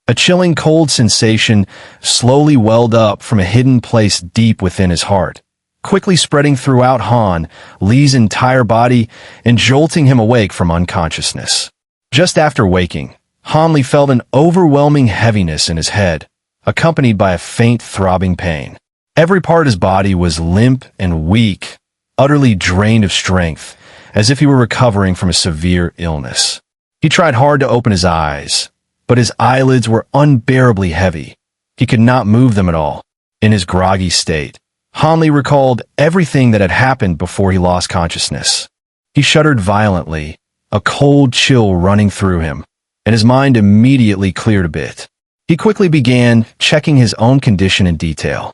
A chilling cold sensation slowly welled up from a hidden place deep within his heart, quickly spreading throughout Han Li's entire body and jolting him awake from unconsciousness. Just after waking, Han Li felt an overwhelming heaviness in his head, accompanied by a faint throbbing pain. Every part of his body was limp and weak, utterly drained of strength, as if he were recovering from a severe illness. He tried hard to open his eyes, but his eyelids were unbearably heavy. He could not move them at all. In his groggy state, Han Li recalled everything that had happened before he lost consciousness. He shuddered violently, a cold chill running through him, and his mind immediately cleared a bit. He quickly began checking his own condition in detail.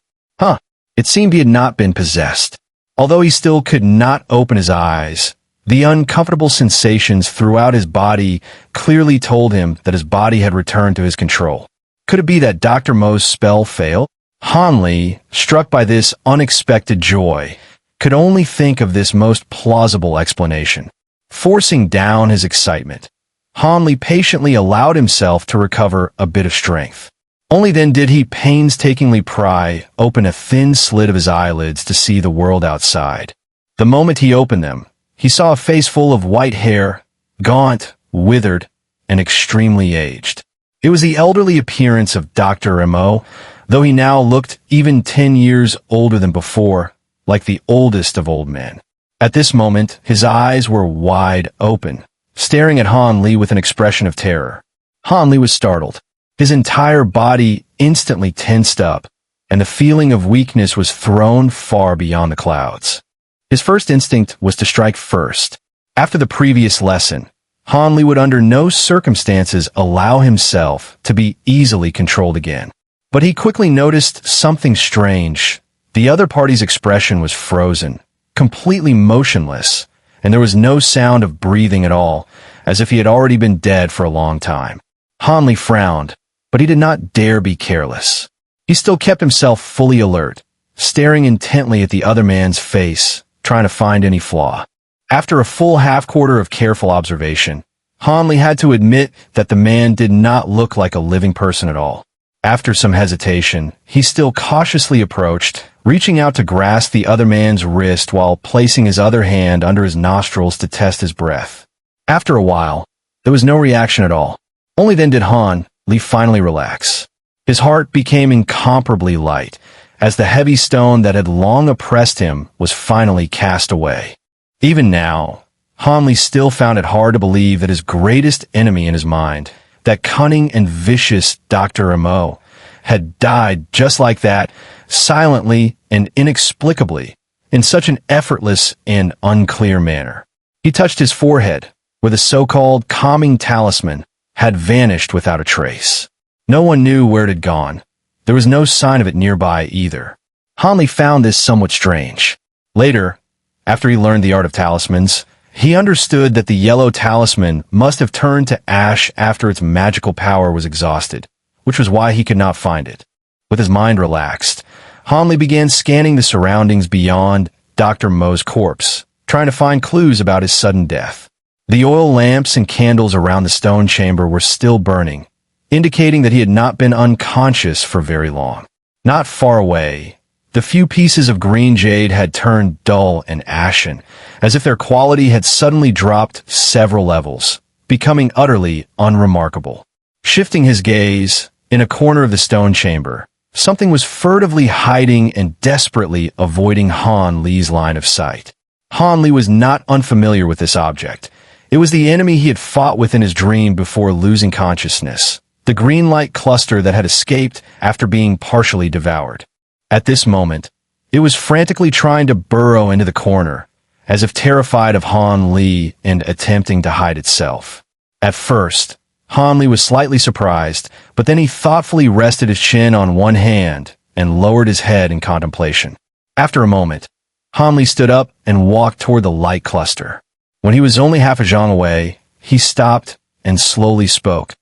It seemed he had not been possessed. Although he still could not open his eyes, the uncomfortable sensations throughout his body clearly told him that his body had returned to his control. Could it be that Dr. Mo's spell failed? Han Li, struck by this unexpected joy, could only think of this most plausible explanation. Forcing down his excitement, Han Li patiently allowed himself to recover a bit of strength. Only then did he painstakingly pry open a thin slit of his eyelids to see the world outside. The moment he opened them, he saw a face full of white hair, gaunt, withered, and extremely aged. It was the elderly appearance of Dr. Mo, though he now looked even 10 years older than before, like the oldest of old men. At this moment, his eyes were wide open, staring at Han Li with an expression of terror. Han Li was startled. His entire body instantly tensed up, and the feeling of weakness was thrown far beyond the clouds. His first instinct was to strike first. After the previous lesson, Han Li would under no circumstances allow himself to be easily controlled again. But he quickly noticed something strange. The other party's expression was frozen, completely motionless, and there was no sound of breathing at all, as if he had already been dead for a long time. Han Li frowned, but he did not dare be careless. He still kept himself fully alert, staring intently at the other man's face, trying to find any flaw. After a full half-quarter of careful observation, Han Li had to admit that the man did not look like a living person at all. After some hesitation, he still cautiously approached, reaching out to grasp the other man's wrist while placing his other hand under his nostrils to test his breath. After a while, there was no reaction at all. Only then did Han Li finally relax. His heart became incomparably light, as the heavy stone that had long oppressed him was finally cast away. Even now, Han Li still found it hard to believe that his greatest enemy in his mind, that cunning and vicious Dr. Mo, had died just like that, silently and inexplicably, in such an effortless and unclear manner. He touched his forehead, where the so-called calming talisman had vanished without a trace. No one knew where it had gone. There was no sign of it nearby either. Han Li found this somewhat strange. Later, after he learned the art of talismans, he understood that the yellow talisman must have turned to ash after its magical power was exhausted, which was why he could not find it. With his mind relaxed, Han Li began scanning the surroundings beyond Dr. Mo's corpse, trying to find clues about his sudden death. The oil lamps and candles around the stone chamber were still burning, indicating that he had not been unconscious for very long. Not far away, the few pieces of green jade had turned dull and ashen, as if their quality had suddenly dropped several levels, becoming utterly unremarkable. Shifting his gaze, in a corner of the stone chamber, something was furtively hiding and desperately avoiding Han Li's line of sight. Han Li was not unfamiliar with this object. It was the enemy he had fought with in his dream before losing consciousness, the green light cluster that had escaped after being partially devoured. At this moment, it was frantically trying to burrow into the corner, as if terrified of Han Li and attempting to hide itself. At first, Han Li was slightly surprised, but then he thoughtfully rested his chin on one hand and lowered his head in contemplation. After a moment, Han Li stood up and walked toward the light cluster. When he was only half a zhang away, he stopped and slowly spoke.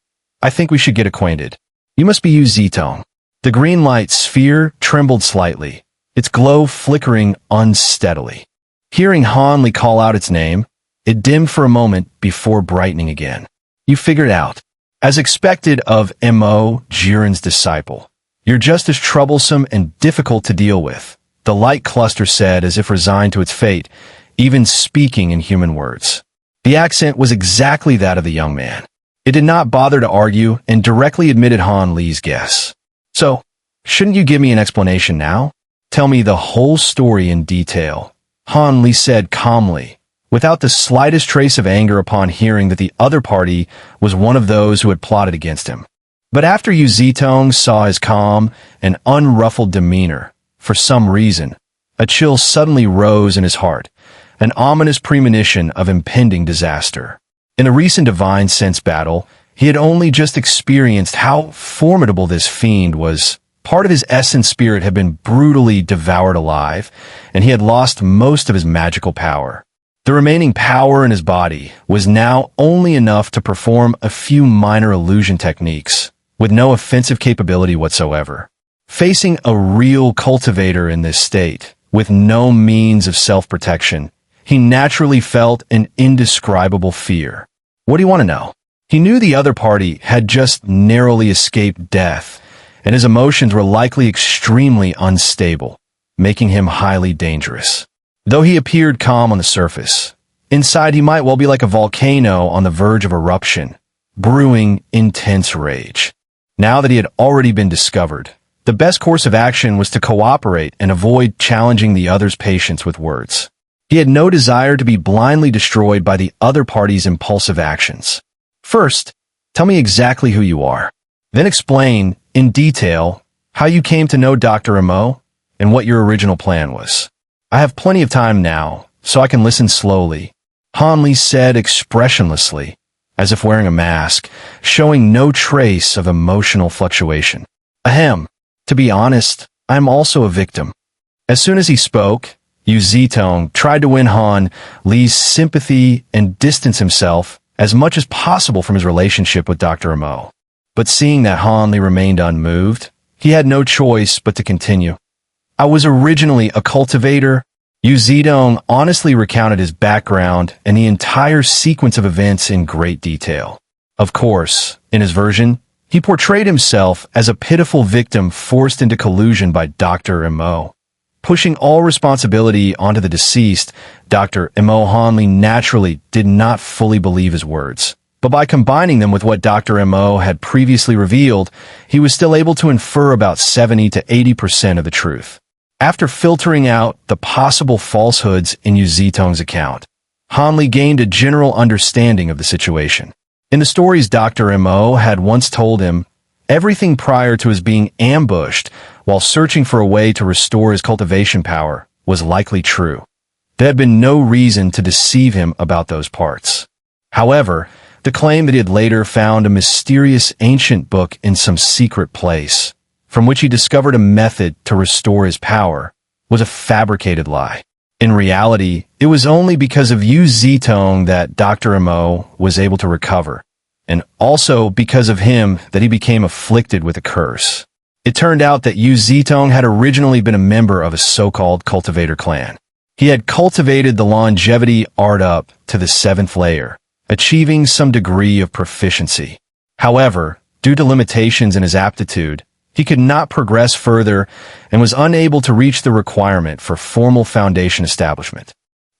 "I think we should get acquainted. You must be Yu Zitong." The green light sphere trembled slightly, its glow flickering unsteadily. Hearing Han Li call out its name, it dimmed for a moment before brightening again. "You figured out." As expected of Mo Juren's disciple, "You're just as troublesome and difficult to deal with," the light cluster said as if resigned to its fate, even speaking in human words. The accent was exactly that of the young man. It did not bother to argue and directly admitted Han Li's guess. "So, shouldn't you give me an explanation now? Tell me the whole story in detail," Han Li said calmly, without the slightest trace of anger upon hearing that the other party was one of those who had plotted against him. But after Yu Zitong saw his calm and unruffled demeanor, for some reason, a chill suddenly rose in his heart, an ominous premonition of impending disaster. In a recent divine sense battle, he had only just experienced how formidable this fiend was. Part of his essence spirit had been brutally devoured alive, and he had lost most of his magical power. The remaining power in his body was now only enough to perform a few minor illusion techniques, with no offensive capability whatsoever. Facing a real cultivator in this state, with no means of self-protection, he naturally felt an indescribable fear. What do you want to know? He knew the other party had just narrowly escaped death, and his emotions were likely extremely unstable, making him highly dangerous. Though he appeared calm on the surface, inside he might well be like a volcano on the verge of eruption, brewing intense rage. Now that he had already been discovered, the best course of action was to cooperate and avoid challenging the other's patience with words. He had no desire to be blindly destroyed by the other party's impulsive actions. "First, tell me exactly who you are. Then explain, in detail, how you came to know Dr. Mo and what your original plan was. I have plenty of time now, so I can listen slowly," Han Li said expressionlessly, as if wearing a mask, showing no trace of emotional fluctuation. "Ahem. To be honest, I am also a victim." As soon as he spoke, Yu Zitong tried to win Han Li's sympathy and distance himself as much as possible from his relationship with Dr. Mo. But seeing that Han Li remained unmoved, he had no choice but to continue. "I was originally a cultivator." Yu Zitong honestly recounted his background and the entire sequence of events in great detail. Of course, in his version, he portrayed himself as a pitiful victim forced into collusion by Dr. Mo. Pushing all responsibility onto the deceased, Dr. Mo, Han Li naturally did not fully believe his words. But by combining them with what Dr. Mo had previously revealed, he was still able to infer about 70 to 80% of the truth. After filtering out the possible falsehoods in Yu Zitong's account, Han Li gained a general understanding of the situation. In the stories Dr. Mo had once told him, everything prior to his being ambushed while searching for a way to restore his cultivation power was likely true. There had been no reason to deceive him about those parts. However, the claim that he had later found a mysterious ancient book in some secret place, from which he discovered a method to restore his power, was a fabricated lie. In reality, it was only because of Yu Zitong that Dr. Mo was able to recover, and also because of him that he became afflicted with a curse. It turned out that Yu Zitong had originally been a member of a so-called cultivator clan. He had cultivated the longevity art up to the 7th layer, achieving some degree of proficiency. However, due to limitations in his aptitude, he could not progress further and was unable to reach the requirement for formal foundation establishment.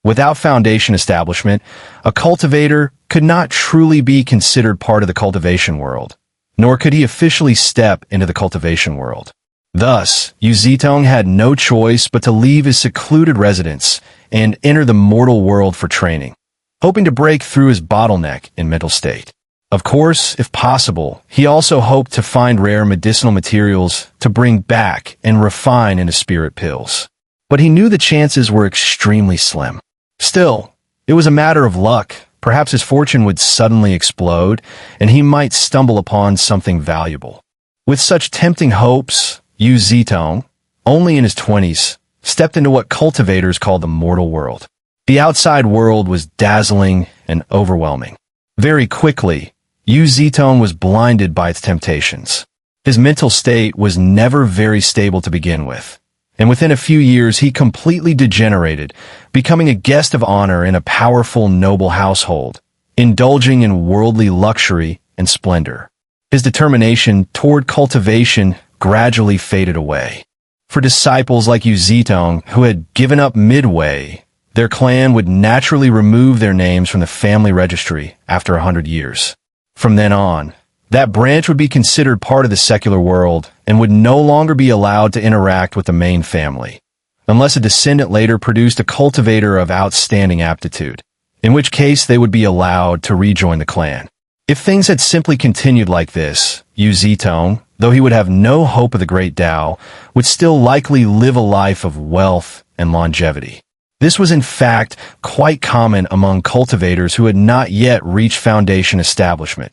Without foundation establishment, a cultivator could not truly be considered part of the cultivation world, nor could he officially step into the cultivation world. Thus, Yu Zitong had no choice but to leave his secluded residence and enter the mortal world for training, hoping to break through his bottleneck in mental state. Of course, if possible, he also hoped to find rare medicinal materials to bring back and refine into spirit pills. But he knew the chances were extremely slim. Still, it was a matter of luck. Perhaps his fortune would suddenly explode, and he might stumble upon something valuable. With such tempting hopes, Yu Zitong, only in his 20s, stepped into what cultivators call the mortal world. The outside world was dazzling and overwhelming. Very quickly, Yu Zitong was blinded by its temptations. His mental state was never very stable to begin with, and within a few years he completely degenerated, becoming a guest of honor in a powerful noble household, indulging in worldly luxury and splendor. His determination toward cultivation gradually faded away. For disciples like Yu Zitong, who had given up midway, their clan would naturally remove their names from the family registry after 100 years. From then on, that branch would be considered part of the secular world and would no longer be allowed to interact with the main family, unless a descendant later produced a cultivator of outstanding aptitude, in which case they would be allowed to rejoin the clan. If things had simply continued like this, Yu Zitong, though he would have no hope of the great Tao, would still likely live a life of wealth and longevity. This was in fact quite common among cultivators who had not yet reached foundation establishment.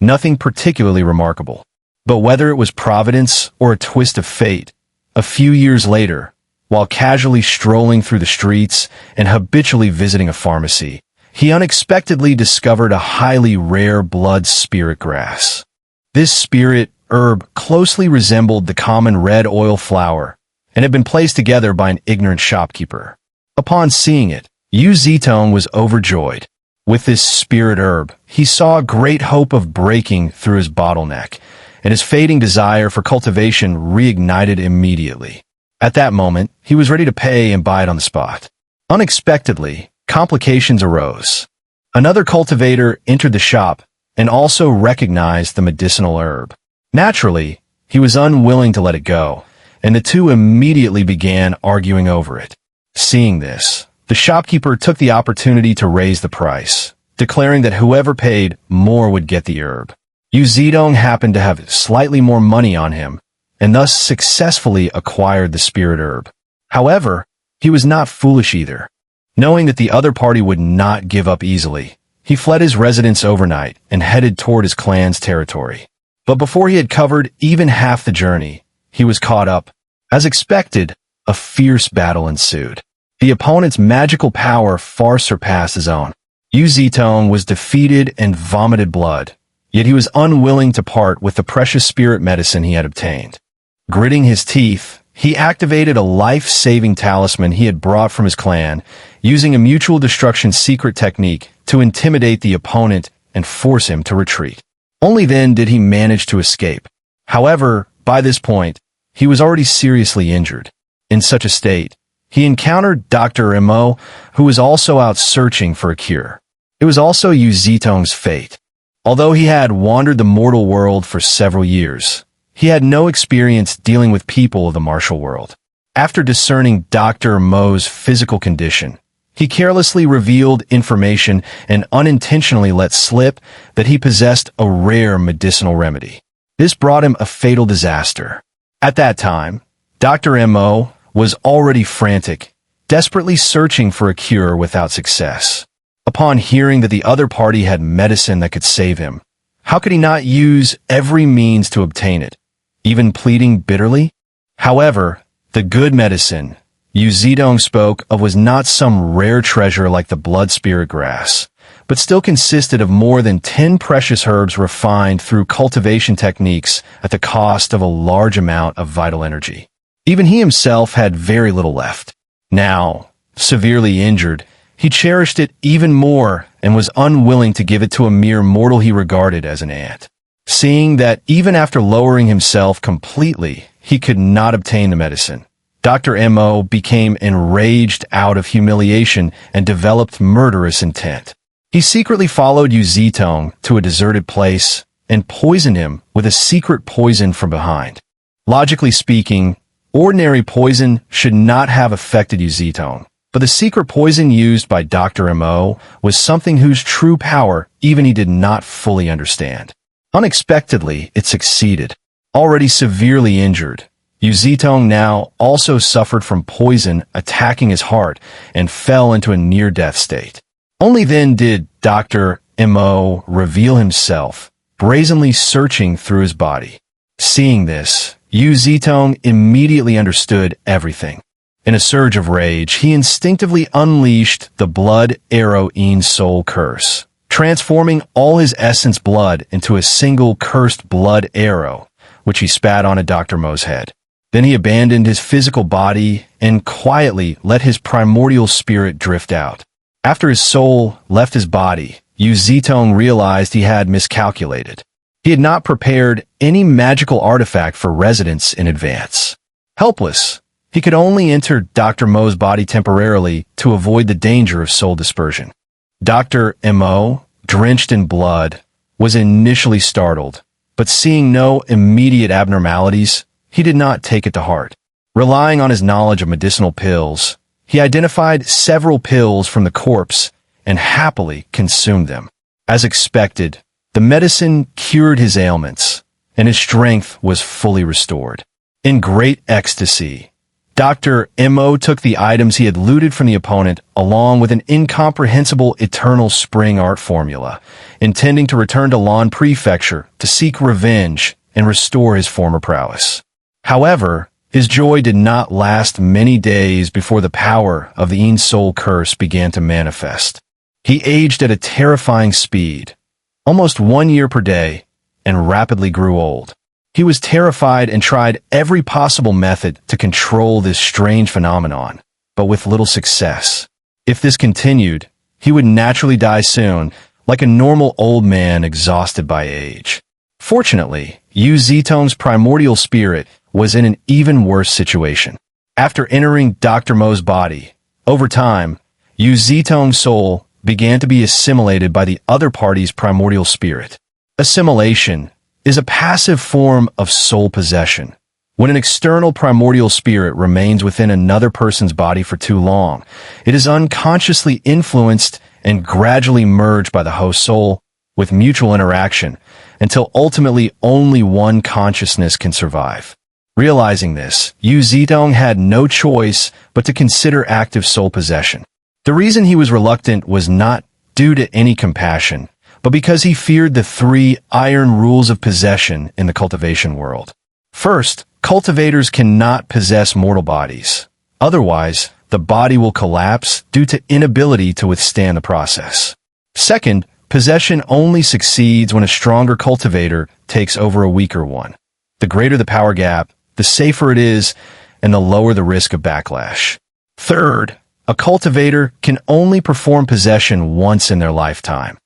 Nothing particularly remarkable. But whether it was providence or a twist of fate, a few years later, while casually strolling through the streets and habitually visiting a pharmacy, he unexpectedly discovered a highly rare blood spirit grass. This spirit herb closely resembled the common red oil flower and had been placed together by an ignorant shopkeeper. Upon seeing it, Yu Zitong was overjoyed. With this spirit herb, he saw a great hope of breaking through his bottleneck, and his fading desire for cultivation reignited immediately. At that moment, he was ready to pay and buy it on the spot. Unexpectedly, complications arose. Another cultivator entered the shop and also recognized the medicinal herb. Naturally, he was unwilling to let it go, and the two immediately began arguing over it. Seeing this, the shopkeeper took the opportunity to raise the price, declaring that whoever paid more would get the herb. Yu Zitong happened to have slightly more money on him, and thus successfully acquired the spirit herb. However, he was not foolish either. Knowing that the other party would not give up easily, he fled his residence overnight and headed toward his clan's territory. But before he had covered even half the journey, he was caught up. As expected, a fierce battle ensued. The opponent's magical power far surpassed his own. Yu Zitong was defeated and vomited blood, yet he was unwilling to part with the precious spirit medicine he had obtained. Gritting his teeth, he activated a life-saving talisman he had brought from his clan, using a mutual destruction secret technique to intimidate the opponent and force him to retreat. Only then did he manage to escape. However, by this point, he was already seriously injured. In such a state, he encountered Dr. Mo, who was also out searching for a cure. It was also Yu Zitong's fate. Although he had wandered the mortal world for several years, he had no experience dealing with people of the martial world. After discerning Dr. Mo's physical condition, he carelessly revealed information and unintentionally let slip that he possessed a rare medicinal remedy. This brought him a fatal disaster. At that time, Dr. Mo was already frantic, desperately searching for a cure without success. Upon hearing that the other party had medicine that could save him, how could he not use every means to obtain it, even pleading bitterly? However, the good medicine Yu Zitong spoke of was not some rare treasure like the blood spirit grass, but still consisted of more than 10 precious herbs refined through cultivation techniques at the cost of a large amount of vital energy. Even he himself had very little left. Now, severely injured, he cherished it even more and was unwilling to give it to a mere mortal he regarded as an ant. Seeing that even after lowering himself completely, he could not obtain the medicine, Dr. Mo became enraged out of humiliation and developed murderous intent. He secretly followed Yu Zitong to a deserted place and poisoned him with a secret poison from behind. Logically speaking, ordinary poison should not have affected Yu Zitong, but the secret poison used by Dr. Mo was something whose true power even he did not fully understand. Unexpectedly, it succeeded. Already severely injured, Yu Zitong now also suffered from poison attacking his heart and fell into a near-death state. Only then did Dr. Mo reveal himself, brazenly searching through his body. Seeing this, Yu Zitong immediately understood everything. In a surge of rage, he instinctively unleashed the blood arrow soul curse, transforming all his essence blood into a single cursed blood arrow, which he spat on Dr. Mo's head. Then he abandoned his physical body and quietly let his primordial spirit drift out. After his soul left his body, Yu Zitong realized he had miscalculated. He had not prepared any magical artifact for residence in advance. Helpless, he could only enter Dr. Mo's body temporarily to avoid the danger of soul dispersion. Dr. Mo, drenched in blood, was initially startled, but seeing no immediate abnormalities, he did not take it to heart. Relying on his knowledge of medicinal pills, he identified several pills from the corpse and happily consumed them. As expected, the medicine cured his ailments, and his strength was fully restored. In great ecstasy, Dr. Mo took the items he had looted from the opponent along with an incomprehensible eternal spring art formula, intending to return to Lan Prefecture to seek revenge and restore his former prowess. However, his joy did not last many days before the power of the Yin Soul Curse began to manifest. He aged at a terrifying speed, almost 1 year per day, and rapidly grew old. He was terrified and tried every possible method to control this strange phenomenon, but with little success. If this continued, he would naturally die soon, like a normal old man exhausted by age. Fortunately, Yu Zitong's primordial spirit was in an even worse situation. After entering Dr. Mo's body, over time, Yu Zitong's soul began to be assimilated by the other party's primordial spirit. Assimilation is a passive form of soul possession. When an external primordial spirit remains within another person's body for too long, it is unconsciously influenced and gradually merged by the host soul with mutual interaction until ultimately only one consciousness can survive. Realizing this, Yu Zitong had no choice but to consider active soul possession. The reason he was reluctant was not due to any compassion, but because he feared the 3 iron rules of possession in the cultivation world. First, cultivators cannot possess mortal bodies. Otherwise, the body will collapse due to inability to withstand the process. Second, possession only succeeds when a stronger cultivator takes over a weaker one. The greater the power gap, the safer it is, and the lower the risk of backlash. Third, a cultivator can only perform possession once in their lifetime.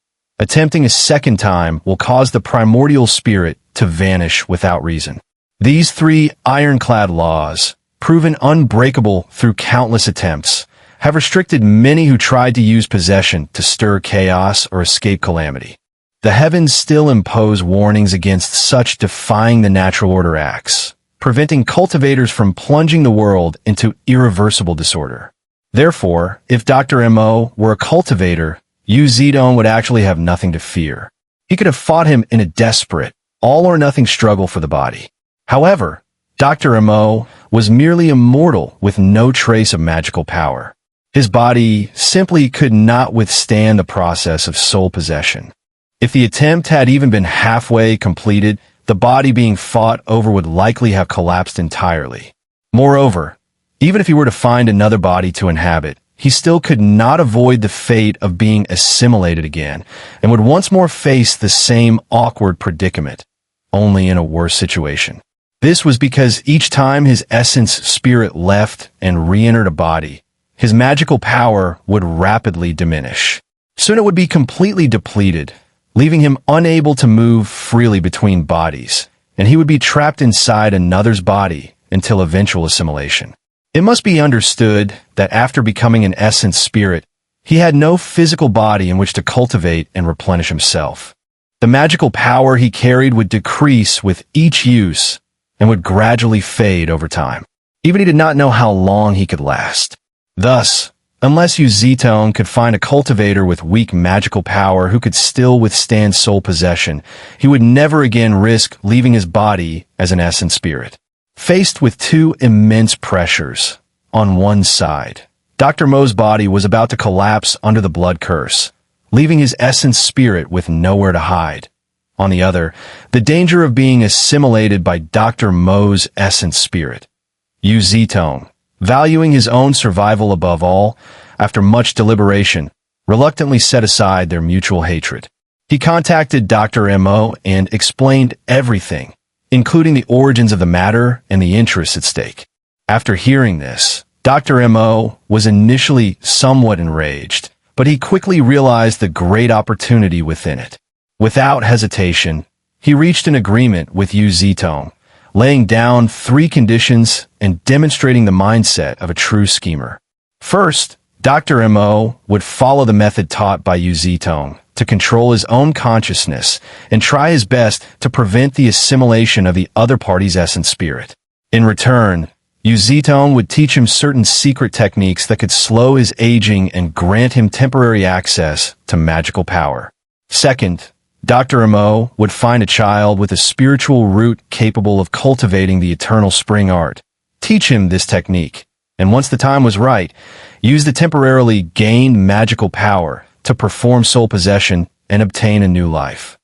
Attempting a second time will cause the primordial spirit to vanish without reason. These 3 ironclad laws, proven unbreakable through countless attempts, have restricted many who tried to use possession to stir chaos or escape calamity. The heavens still impose warnings against such defying the natural order acts, preventing cultivators from plunging the world into irreversible disorder. Therefore, if Dr. Mo were a cultivator, Yu Zitong would actually have nothing to fear. He could have fought him in a desperate, all-or-nothing struggle for the body. However, Dr. Mo was merely immortal with no trace of magical power. His body simply could not withstand the process of soul possession. If the attempt had even been halfway completed, the body being fought over would likely have collapsed entirely. Moreover, even if he were to find another body to inhabit, he still could not avoid the fate of being assimilated again, and would once more face the same awkward predicament, only in a worse situation. This was because each time his essence spirit left and re-entered a body, his magical power would rapidly diminish. Soon it would be completely depleted, leaving him unable to move freely between bodies, and he would be trapped inside another's body until eventual assimilation. It must be understood that after becoming an essence spirit, he had no physical body in which to cultivate and replenish himself. The magical power he carried would decrease with each use and would gradually fade over time. Even he did not know how long he could last. Thus, unless Yu Zitong could find a cultivator with weak magical power who could still withstand soul possession, he would never again risk leaving his body as an essence spirit. Faced with 2 immense pressures, on one side, Dr. Mo's body was about to collapse under the blood curse, leaving his essence spirit with nowhere to hide. On the other, the danger of being assimilated by Dr. Mo's essence spirit. Yu Zitong, valuing his own survival above all, after much deliberation, reluctantly set aside their mutual hatred. He contacted Dr. Mo and explained everything, including the origins of the matter and the interests at stake. After hearing this, Dr. Mo was initially somewhat enraged, but he quickly realized the great opportunity within it. Without hesitation, He reached an agreement with Yu Zitong, laying down 3 conditions and demonstrating the mindset of a true schemer. First, Dr. Mo would follow the method taught by Yu Zitong to control his own consciousness and try his best to prevent the assimilation of the other party's essence spirit. In return, Yu Zitong would teach him certain secret techniques that could slow his aging and grant him temporary access to magical power. Second, Dr. Mo would find a child with a spiritual root capable of cultivating the eternal spring art, teach him this technique, and once the time was right, use the temporarily gained magical power to perform soul possession and obtain a new life.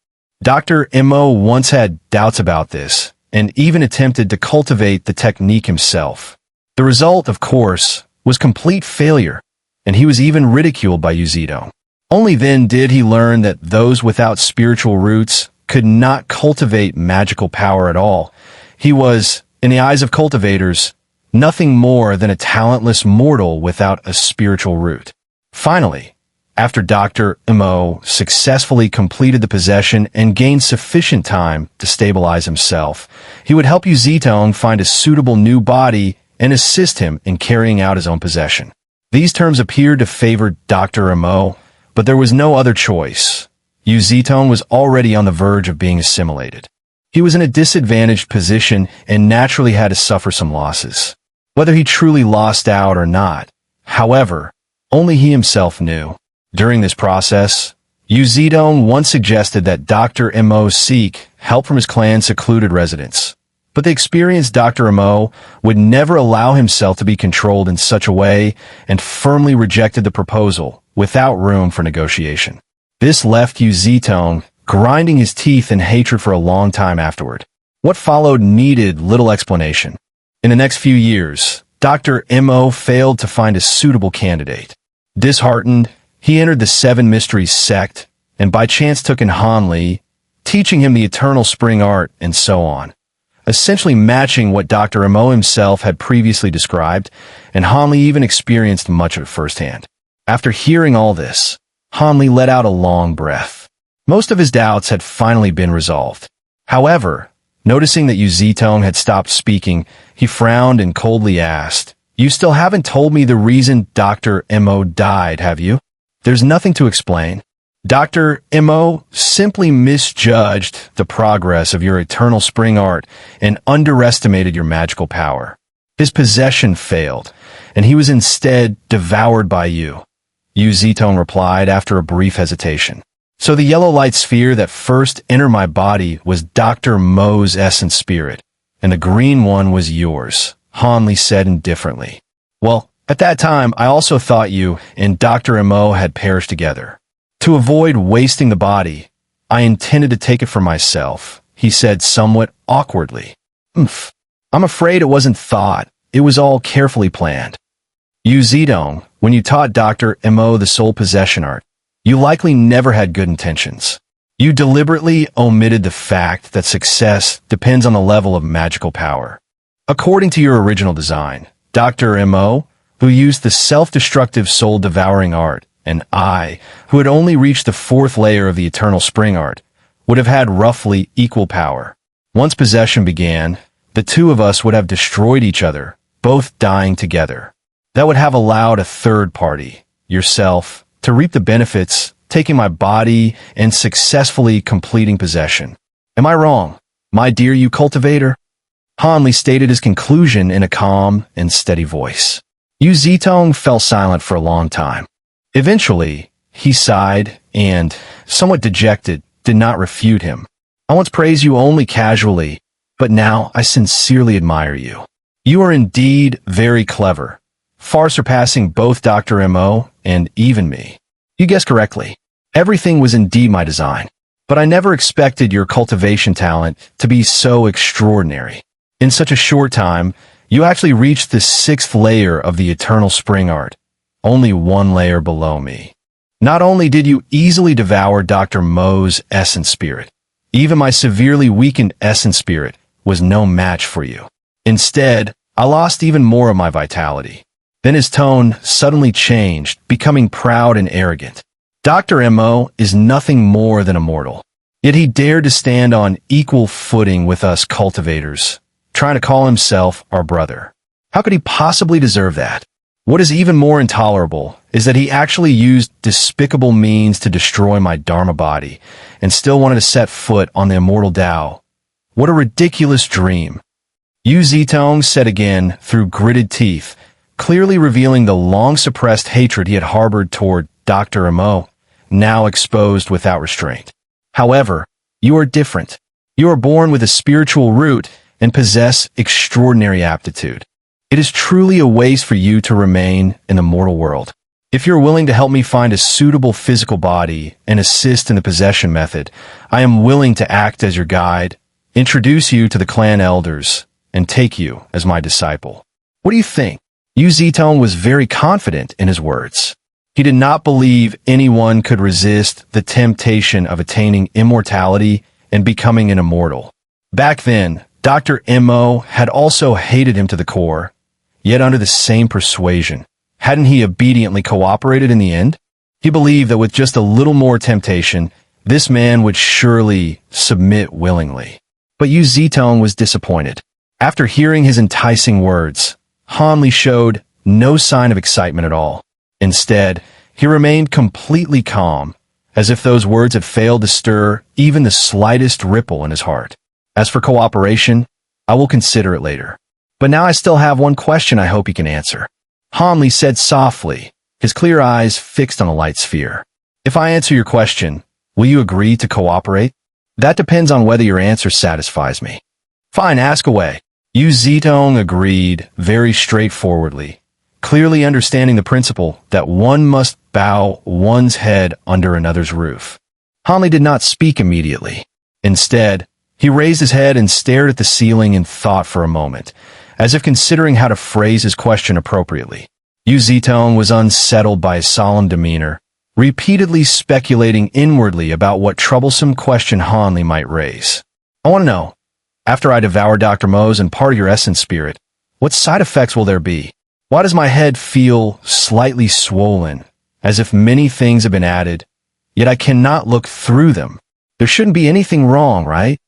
Dr. Mo once had doubts about this, and even attempted to cultivate the technique himself. The result, of course, was complete failure, and he was even ridiculed by Yu Zitong. Only then did he learn that those without spiritual roots could not cultivate magical power at all. He was, in the eyes of cultivators, nothing more than a talentless mortal without a spiritual root. Finally, after Dr. Mo successfully completed the possession and gained sufficient time to stabilize himself, he would help Yu Zitong find a suitable new body and assist him in carrying out his own possession. These terms appeared to favor Dr. Mo, but there was no other choice. Yu Zitong was already on the verge of being assimilated. He was in a disadvantaged position and naturally had to suffer some losses. Whether he truly lost out or not, however, only he himself knew. During this process, Yu Zitong once suggested that Dr. Mo seek help from his clan's secluded residence. But the experienced Dr. Mo would never allow himself to be controlled in such a way and firmly rejected the proposal without room for negotiation. This left Yu Zitong grinding his teeth in hatred for a long time afterward. What followed needed little explanation. In the next few years, Dr. Mo failed to find a suitable candidate. Disheartened, he entered the Seven Mysteries sect and by chance took in Hanli, teaching him the eternal spring art and so on, essentially matching what Dr. Mo himself had previously described, and Hanli even experienced much of it firsthand. After hearing all this, Hanli let out a long breath. Most of his doubts had finally been resolved. However, noticing that Yu Zitong had stopped speaking, he frowned and coldly asked, "You still haven't told me the reason Dr. Mo died, have you?" "There's nothing to explain. Dr. Mo simply misjudged the progress of your eternal spring art and underestimated your magical power. His possession failed, and he was instead devoured by you," Yu Zitong replied after a brief hesitation. "So the yellow light sphere that first entered my body was Dr. Mo's essence spirit, and the green one was yours," Hanli said indifferently. "Well, at that time, I also thought you and Dr. Mo had perished together. To avoid wasting the body, I intended to take it for myself," he said somewhat awkwardly. "I'm afraid it wasn't thought. It was all carefully planned. Yu Zitong, when you taught Dr. Mo the soul possession art, you likely never had good intentions. You deliberately omitted the fact that success depends on the level of magical power. According to your original design, Dr. Mo, who used the self-destructive soul-devouring art, and I, who had only reached the 4th layer of the eternal spring art, would have had roughly equal power. Once possession began, the two of us would have destroyed each other, both dying together. That would have allowed a third party, yourself, to reap the benefits, taking my body and successfully completing possession. Am I wrong, my dear Yu cultivator?" Hanli stated his conclusion in a calm and steady voice. Yu Zitong fell silent for a long time. Eventually, he sighed and, somewhat dejected, did not refute him. "I once praised you only casually, but now I sincerely admire you. You are indeed very clever, far surpassing both Dr. Mo and even me. You guessed correctly. Everything was indeed my design, but I never expected your cultivation talent to be so extraordinary. In such a short time, you actually reached the 6th layer of the eternal spring art, only 1 layer below me. Not only did you easily devour Dr. Mo's essence spirit, even my severely weakened essence spirit was no match for you. Instead, I lost even more of my vitality." Then his tone suddenly changed, becoming proud and arrogant. "Dr. Mo is nothing more than a mortal. Yet he dared to stand on equal footing with us cultivators, trying to call himself our brother. How could he possibly deserve that? What is even more intolerable is that he actually used despicable means to destroy my Dharma body and still wanted to set foot on the immortal Tao. What a ridiculous dream. Yu Zitong said again through gritted teeth, clearly revealing the long-suppressed hatred he had harbored toward Dr. Mo, now exposed without restraint. However, you are different. You are born with a spiritual root and possess extraordinary aptitude. It is truly a waste for you to remain in the mortal world. If you're willing to help me find a suitable physical body and assist in the possession method, I am willing to act as your guide, introduce you to the clan elders, and take you as my disciple. What do you think? Yu Zitong was very confident in his words. He did not believe anyone could resist the temptation of attaining immortality and becoming an immortal. Back then, Dr. Mo had also hated him to the core, yet under the same persuasion. Hadn't he obediently cooperated in the end? He believed that with just a little more temptation, this man would surely submit willingly. But Yu Zitong was disappointed. After hearing his enticing words, Hanli showed no sign of excitement at all. Instead, he remained completely calm, as if those words had failed to stir even the slightest ripple in his heart. As for cooperation, I will consider it later. But now I still have one question I hope you can answer. Hanli said softly, his clear eyes fixed on a light sphere. If I answer your question, will you agree to cooperate? That depends on whether your answer satisfies me. Fine, ask away. Yu Zitong agreed very straightforwardly, clearly understanding the principle that one must bow one's head under another's roof. Hanli did not speak immediately. Instead, he raised his head and stared at the ceiling in thought for a moment, as if considering how to phrase his question appropriately. Yu Zitong was unsettled by his solemn demeanor, repeatedly speculating inwardly about what troublesome question Hanli might raise. I want to know, after I devour Dr. Mo's and part of your essence spirit, what side effects will there be? Why does my head feel slightly swollen, as if many things have been added, yet I cannot look through them? There shouldn't be anything wrong, right?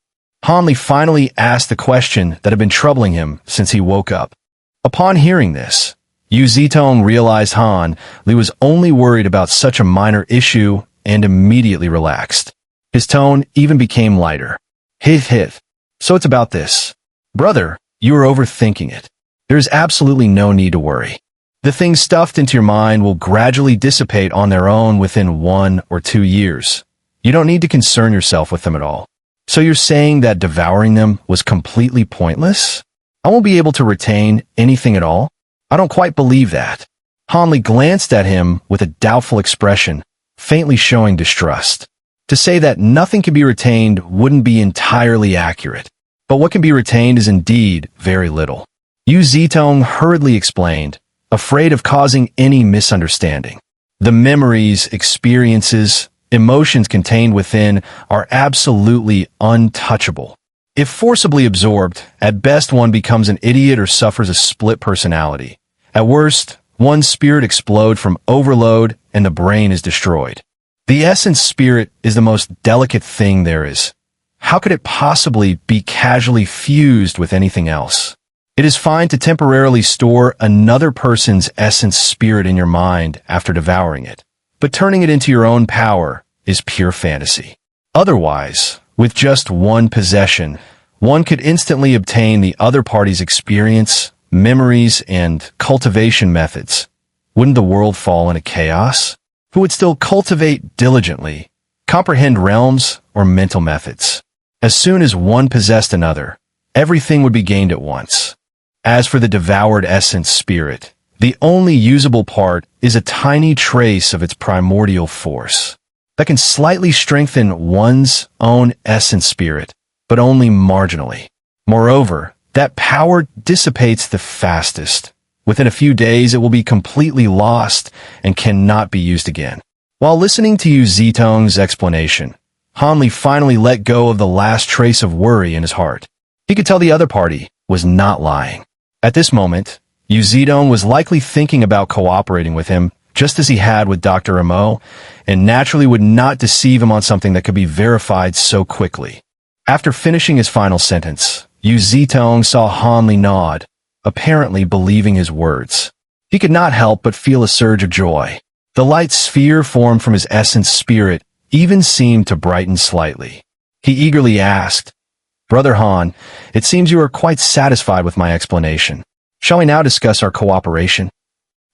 Hanli finally asked the question that had been troubling him since he woke up. Upon hearing this, Yu Zitong realized Hanli was only worried about such a minor issue and immediately relaxed. His tone even became lighter. Hith. So it's about this. Brother, you are overthinking it. There is absolutely no need to worry. The things stuffed into your mind will gradually dissipate on their own within 1 or 2 years. You don't need to concern yourself with them at all. So you're saying that devouring them was completely pointless? I won't be able to retain anything at all? I don't quite believe that. Hanli glanced at him with a doubtful expression, faintly showing distrust. To say that nothing can be retained wouldn't be entirely accurate. But what can be retained is indeed very little. Yu Zitong hurriedly explained, afraid of causing any misunderstanding. The memories, experiences, emotions contained within are absolutely untouchable. If forcibly absorbed, at best one becomes an idiot or suffers a split personality. At worst, one's spirit explodes from overload and the brain is destroyed. The essence spirit is the most delicate thing there is. How could it possibly be casually fused with anything else? It is fine to temporarily store another person's essence spirit in your mind after devouring it, but turning it into your own power is pure fantasy. Otherwise, with just one possession, one could instantly obtain the other party's experience, memories, and cultivation methods. Wouldn't the world fall into chaos? Who would still cultivate diligently, comprehend realms or mental methods? As soon as one possessed another, everything would be gained at once. As for the devoured essence spirit, the only usable part is a tiny trace of its primordial force that can slightly strengthen one's own essence spirit, but only marginally. Moreover, that power dissipates the fastest. Within a few days, it will be completely lost and cannot be used again. While listening to Yu Zitong's explanation, Hanli finally let go of the last trace of worry in his heart. He could tell the other party was not lying. At this moment, Yu Zitong was likely thinking about cooperating with him, just as he had with Dr. Mo, and naturally would not deceive him on something that could be verified so quickly. After finishing his final sentence, Yu Zitong saw Han Li nod, apparently believing his words. He could not help but feel a surge of joy. The light sphere formed from his essence spirit even seemed to brighten slightly. He eagerly asked, "Brother Han, it seems you are quite satisfied with my explanation. Shall we now discuss our cooperation?"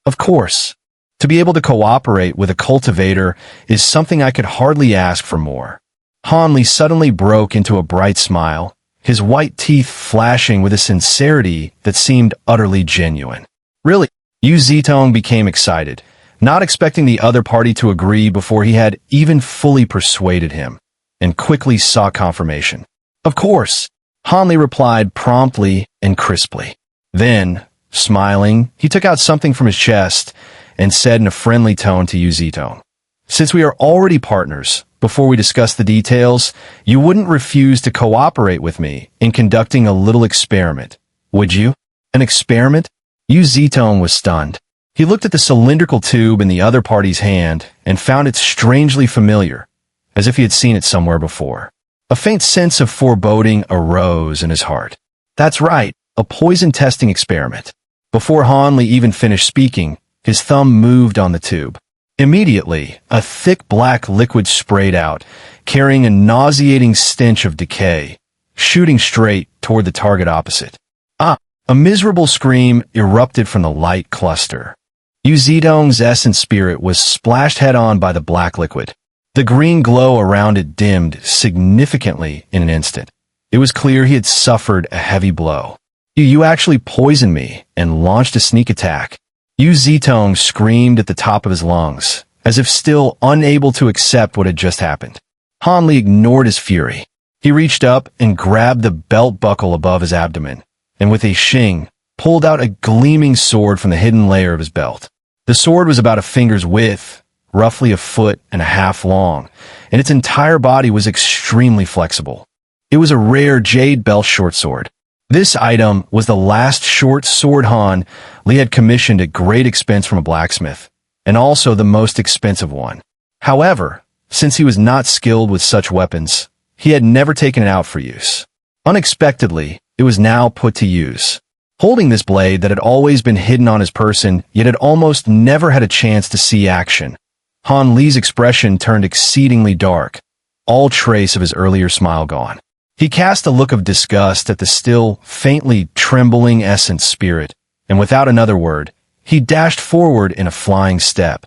"Of course. To be able to cooperate with a cultivator is something I could hardly ask for more." Han Li suddenly broke into a bright smile, his white teeth flashing with a sincerity that seemed utterly genuine. "Really?" Yu Zitong became excited, not expecting the other party to agree before he had even fully persuaded him, and quickly sought confirmation. "Of course," Han Li replied promptly and crisply. Then, smiling, he took out something from his chest and said in a friendly tone to Yu Zitong, "Since we are already partners, before we discuss the details, you wouldn't refuse to cooperate with me in conducting a little experiment, would you?" "An experiment?" Yu Zitong was stunned. He looked at the cylindrical tube in the other party's hand and found it strangely familiar, as if he had seen it somewhere before. A faint sense of foreboding arose in his heart. "That's right, a poison testing experiment." Before Han Li even finished speaking, his thumb moved on the tube. Immediately, a thick black liquid sprayed out, carrying a nauseating stench of decay, shooting straight toward the target opposite. "Ah!" A miserable scream erupted from the light cluster. Yu Zitong's essence spirit was splashed head-on by the black liquid. The green glow around it dimmed significantly in an instant. It was clear he had suffered a heavy blow. You actually poisoned me," and launched a sneak attack. Yu Zitong screamed at the top of his lungs, as if still unable to accept what had just happened. Han Li ignored his fury. He reached up and grabbed the belt buckle above his abdomen, and with a shing, pulled out a gleaming sword from the hidden layer of his belt. The sword was about a finger's width, roughly a foot and a half long, and its entire body was extremely flexible. It was a rare jade belt short sword. This item was the last short sword Han Li had commissioned at great expense from a blacksmith, and also the most expensive one. However, since he was not skilled with such weapons, he had never taken it out for use. Unexpectedly, it was now put to use. Holding this blade that had always been hidden on his person, yet had almost never had a chance to see action, Han Li's expression turned exceedingly dark, all trace of his earlier smile gone. He cast a look of disgust at the still, faintly trembling essence spirit, and without another word, he dashed forward in a flying step,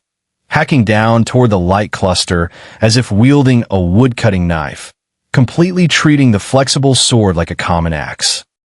hacking down toward the light cluster as if wielding a wood-cutting knife, completely treating the flexible sword like a common axe.